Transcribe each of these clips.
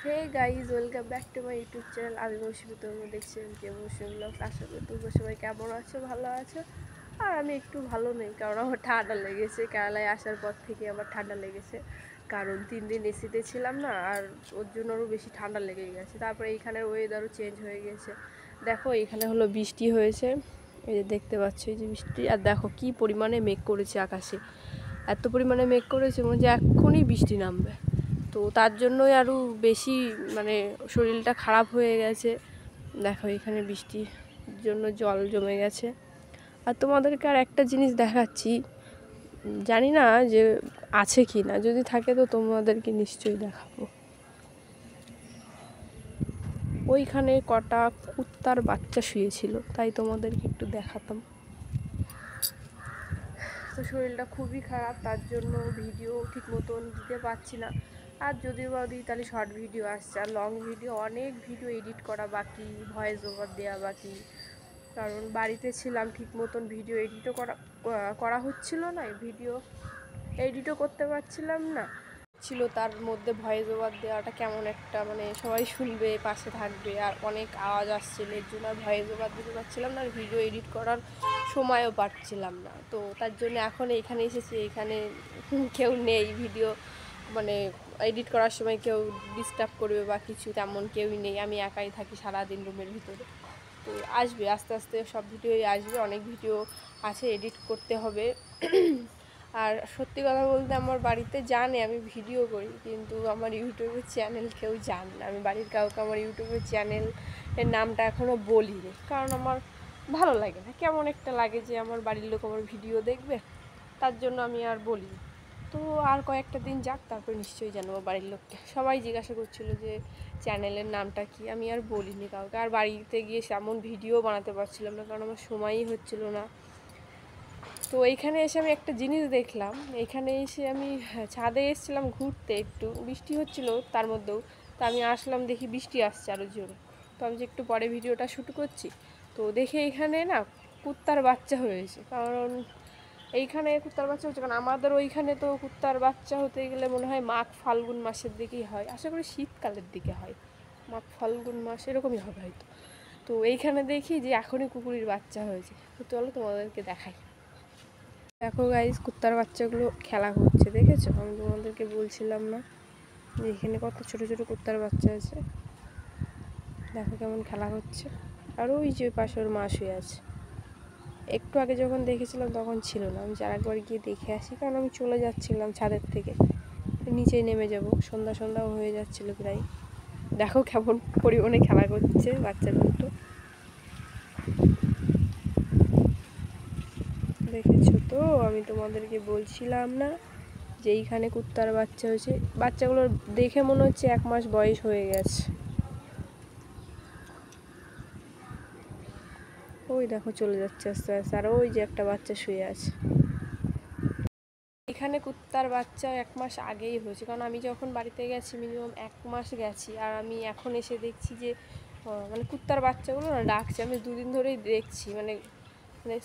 Hey guys, welcome back to my YouTube channel. আমি মৌসুমি, তোমরা দেখছেন কে মৌসুমি ব্লগ। আশা করি তোমরা সবাই কেমন আছো, ভালো আছো। আর আমি একটু ভালো নেই, কারণ আমার ঠান্ডা লেগেছে। কেরালায় আসার পর থেকে আমার ঠান্ডা লেগেছে, কারণ 3 দিন এসিতে ছিলাম না, আর ওর জন্য আরও বেশি ঠান্ডা লেগে গেছে। তারপরে এইখানের ওয়েদারও চেঞ্জ হয়ে গেছে। দেখো এখানে হলো বৃষ্টি হয়েছে, এই যে দেখতে পাচ্ছ এই যে বৃষ্টি। আর দেখো কি পরিমাণে মেঘ করেছে আকাশে, এত পরিমাণে মেঘ করেছে মনে হচ্ছে এক্ষুনি বৃষ্টি নামবে। তো তার জন্যই আরও বেশি মানে শরীরটা খারাপ হয়ে গেছে। দেখো এখানে বৃষ্টির জন্য জল জমে গেছে। আর তোমাদেরকে আর একটা জিনিস দেখাচ্ছি, জানি না যে আছে কি না, যদি থাকে তো তোমাদেরকে নিশ্চয়ই দেখাবো। ওইখানে কটা কুত্তার বাচ্চা শুয়েছিল, তাই তোমাদেরকে একটু দেখাতাম। তো শরীরটা খুবই খারাপ, তার জন্য ভিডিও ঠিক মতন দিতে পারছি না। আর যদিও বা দিই তাহলে শর্ট ভিডিও আসছে, আর লং ভিডিও অনেক ভিডিও এডিট করা বাকি, ভয়েস ওভার দেওয়া বাকি। কারণ বাড়িতে ছিলাম, ঠিক মতন ভিডিও এডিটও করা হচ্ছিল না, ভিডিও এডিটও করতে পারছিলাম না ছিল। তার মধ্যে ভয়েস ওভার দেওয়াটা কেমন একটা, মানে সবাই শুনবে, পাশে থাকবে, আর অনেক আওয়াজ আসছিল, এর জন্য আর ভয়েস ওভার দিতে পারছিলাম না, আর ভিডিও এডিট করার সময়ও পাচ্ছিলাম না। তো তার জন্য এখন এখানে এসেছি, এখানে কেউ নেই, ভিডিও মানে এডিট করার সময় কেউ ডিস্টার্ব করবে বা কিছু তেমন কেউই নেই। আমি একাই থাকি সারাদিন রুমের ভিতরে। তো আসবে আস্তে আস্তে সব ভিডিওই আসবে, অনেক ভিডিও আছে এডিট করতে হবে। আর সত্যি কথা বলতে আমার বাড়িতে জানে আমি ভিডিও করি, কিন্তু আমার ইউটিউবের চ্যানেল কেউ জানে না। আমি বাড়ির কাউকে আমার ইউটিউবের চ্যানেলের নামটা এখনও বলিনি, কারণ আমার ভালো লাগে না, কেমন একটা লাগে যে আমার বাড়ির লোক আমার ভিডিও দেখবে, তার জন্য আমি আর বলি। তো আর কয়েকটা দিন যাক, তারপর নিশ্চয়ই জানাবো বাড়ির লোককে। সবাই জিজ্ঞাসা করছিল যে চ্যানেলের নামটা কি, আমি আর বলিনি কাউকে। আর বাড়িতে গিয়ে তেমন ভিডিও বানাতে পারছিলাম না, কারণ আমার সময়ই হচ্ছিল না। তো এইখানে এসে আমি একটা জিনিস দেখলাম, এইখানে এসে আমি ছাদে এসেছিলাম ঘুরতে, একটু বৃষ্টি হচ্ছিল তার মধ্যেও। তো আমি আসলাম, দেখি বৃষ্টি আসছে আরও জোরে। তো আমি যে একটু পরে ভিডিওটা শ্যুট করছি, তো দেখে এখানে না কুত্তার বাচ্চা হয়েছে। কারণ এইখানে কুত্তার বাচ্চা হচ্ছে, কারণ আমাদের ওইখানে তো কুত্তার বাচ্চা হতে গেলে মনে হয় মাঘ ফাল্গুন মাসের দিকেই হয়, আশা করি শীতকালের দিকে হয়, মাঘ ফাল্গুন মাস এরকমই হবে হয়তো। তো এইখানে দেখি যে এখনই কুকুরের বাচ্চা হয়েছে। তো চলো তোমাদেরকে দেখাই। দেখো গাইজ, কুত্তার বাচ্চাগুলো খেলা করছে, দেখেছো? আমি তোমাদেরকে বলছিলাম না যে এখানে কত ছোট ছোট কুত্তার বাচ্চা আছে। দেখো কেমন খেলা করছে। আর ওই যে পাশে ওর মা শুয়ে আছে। একটু আগে যখন দেখেছিলাম তখন ছিল না, আমি আর একবার গিয়ে দেখে আসি, কারণ আমি চলে যাচ্ছিলাম ছাদের থেকে, নিচেই নেমে যাব, সন্ধ্যা সন্ধ্যাও হয়ে যাচ্ছিল প্রায়। দেখো কেমন পরিমাণে খেলা করছে বাচ্চা দুটো, দেখেছো তো? আমি তোমাদেরকে বলছিলাম না যে এইখানে কুত্তার বাচ্চা হয়েছে। বাচ্চাগুলোর দেখে মনে হচ্ছে 1 মাস বয়স হয়ে গেছে। ওই দেখো চলে যাচ্ছে আস্তে আস্তে, আর ওই যে একটা বাচ্চা শুয়ে আছে। এখানে কুত্তার বাচ্চা 1 মাস আগেই হয়েছে, কারণ আমি যখন বাড়িতে গেছি মিনিমাম 1 মাস গেছি, আর আমি এখন এসে দেখছি যে মানে কুত্তার বাচ্চাগুলো না ডাকছে। আমি 2 দিন ধরেই দেখছি, মানে মানে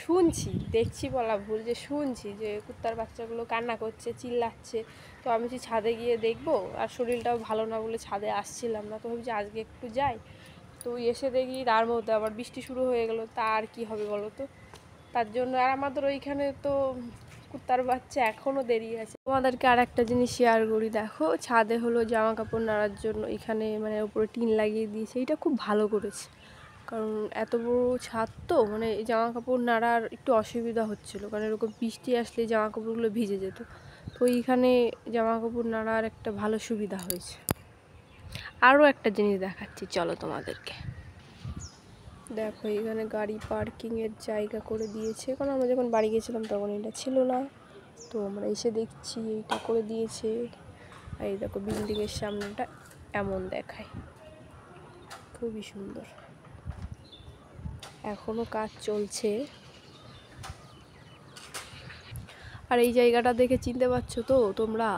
শুনছি, দেখছি বলা ভুল, যে শুনছি যে কুত্তার বাচ্চাগুলো কান্না করছে, চিল্লাচ্ছে। তো আমি যে ছাদে গিয়ে দেখবো, আর শরীরটাও ভালো না বলে ছাদে আসছিলাম না, তো ভাবছি আজকে একটু যাই। তো এসে দেখি তার মধ্যে আবার বৃষ্টি শুরু হয়ে গেল, তা আর কী হবে বলো তো? তার জন্য আর আমাদের ওইখানে তো কুত্তার বাচ্চা এখনও দেরি আছে। তোমাদেরকে আর একটা জিনিস শেয়ার করি, দেখো ছাদে হলো জামা কাপড় নাড়ার জন্য এখানে মানে উপরে টিন লাগিয়ে দিয়েছে, এইটা খুব ভালো করেছে। কারণ এত বড় ছাদ তো, মানে জামা কাপড় নাড়ার একটু অসুবিধা হচ্ছিলো, কারণ এরকম বৃষ্টি আসলে জামা কাপড়গুলো ভিজে যেত। তো এইখানে জামা কাপড় নাড়ার একটা ভালো সুবিধা হয়েছে। আরও একটা জিনিস দেখাচ্ছি, চলো তোমাদেরকে। দেখো এখানে গাড়ি পার্কিংয়ের জায়গা করে দিয়েছে, কারণ আমরা যখন বাড়ি গেছিলাম তখন এটা ছিল না। তো আমরা এসে দেখছি এইটা করে দিয়েছে। আর এই দেখো বিল্ডিংয়ের সামনেটা এমন দেখায়, খুবই সুন্দর, এখনও কাজ চলছে। আর এই জায়গাটা দেখে চিনতে পারছো তো তোমরা?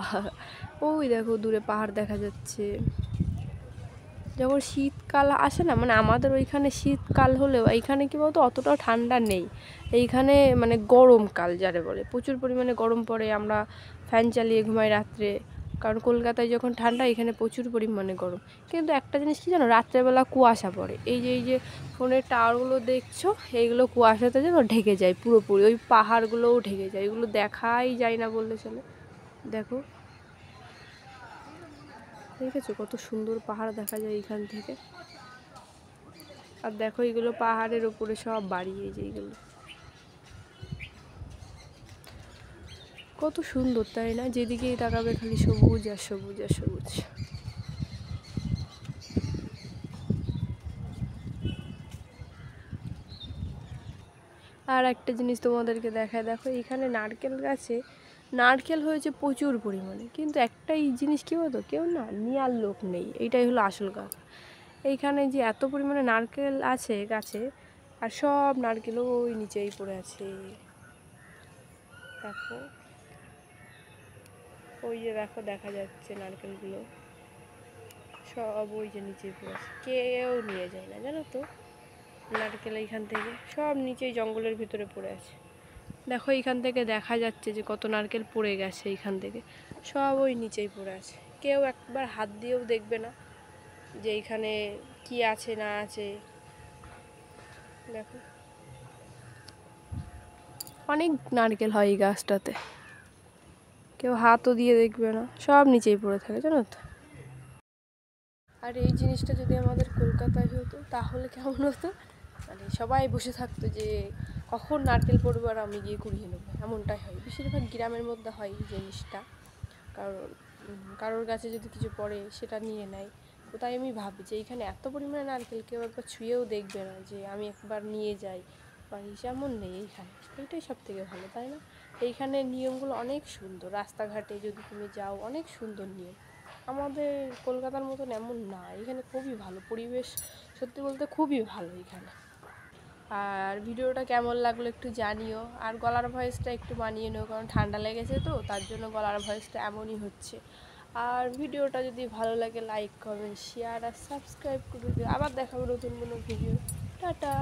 ওই দেখো দূরে পাহাড় দেখা যাচ্ছে। যখন শীতকাল আসে না, মানে আমাদের ওইখানে শীতকাল হলেও এইখানে কি বলতো অতটাও ঠান্ডা নেই। এইখানে মানে গরমকাল যারে বলে, প্রচুর পরিমাণে গরম পড়ে, আমরা ফ্যান চালিয়ে ঘুমাই রাত্রে, কারণ কলকাতায় যখন ঠান্ডা এখানে প্রচুর পরিমাণে গরম। কিন্তু একটা জিনিস কী জানো, রাত্রেবেলা কুয়াশা পড়ে। এই যে ফোনের টাওয়ারগুলো দেখছো, এইগুলো কুয়াশাতে যেন ঢেকে যায় পুরোপুরি, ওই পাহাড়গুলোও ঢেকে যায়, এগুলো দেখাই যায় না বললে চলে। দেখো, দেখেছো কত সুন্দর পাহাড় দেখা যায় এখান থেকে। আর দেখো এগুলো পাহাড়ের ওপরে সব বাড়ি, এই যে এইগুলো কত সুন্দর, তাই না? যেদিকেই তাকাবে খালি সবুজ আর সবুজ আর সবুজ। আর একটা জিনিস তোমাদেরকে দেখায়, দেখো এখানে নারকেল গাছে নারকেল হয়েছে প্রচুর পরিমাণে, কিন্তু একটাই জিনিস কী বলতো, কেউ না নেওয়ার লোক নেই, এইটাই হলো আসল কথা। এইখানে যে এত পরিমাণে নারকেল আছে গাছে, আর সব নারকেলও ওই নিচেই পড়ে আছে। দেখো, ওই যে দেখো দেখা যাচ্ছে নারকেলগুলো সব ওই যে নিচেই পড়ে আছে, কেউ নিয়ে যায় না জানো তো নারকেল। এইখান থেকে সব নিচেই জঙ্গলের ভিতরে পড়ে আছে। দেখো এইখান থেকে দেখা যাচ্ছে যে কত নারকেল পড়ে গেছে, এইখান থেকে সব ওই নিচেই পড়ে আছে। কেউ একবার হাত দিয়েও দেখবে না যে এইখানে কি আছে না আছে। দেখো অনেক নারকেল হয় এই গাছটাতে, কেউ হাতও দিয়ে দেখবে না, সব নিচেই পড়ে থাকে জানো তো। আর এই জিনিসটা যদি আমাদের কলকাতায় হতো তাহলে কেমন হতো, মানে সবাই বসে থাকতো যে কখন নারকেল পড়বে আর আমি গিয়ে কুড়িয়ে নেবো, এমনটাই হয়। বেশিরভাগ গ্রামের মধ্যে হয় এই জিনিসটা, কারণ কারোর কাছে যদি কিছু পড়ে সেটা নিয়ে নেয়। তো তাই আমি ভাবি যে এইখানে এত পরিমাণে নারকেল কেউ একবার ছুঁয়েও দেখবে না যে আমি একবার নিয়ে যাই, মানে যেমন নেই এইখানে। এইটাই সব থেকে ভালো, তাই না? এইখানে নিয়মগুলো অনেক সুন্দর, রাস্তাঘাটে যদি তুমি যাও অনেক সুন্দর নিয়ম। আমাদের কলকাতার মতন এমন না, এখানে খুবই ভালো পরিবেশ, সত্যি বলতে খুবই ভালো এখানে। আর ভিডিওটা কেমন লাগলো একটু জানিও, আর গলার ভয়েসটা একটু মানিয়ে নিও, কারণ ঠান্ডা লেগেছে তো তার জন্য গলার ভয়েসটা এমনই হচ্ছে। আর ভিডিওটা যদি ভালো লাগে লাইক কমেন্ট শেয়ার আর সাবস্ক্রাইব করে দিও। আবার দেখাবো নতুন কোনো ভিডিও। টাটা।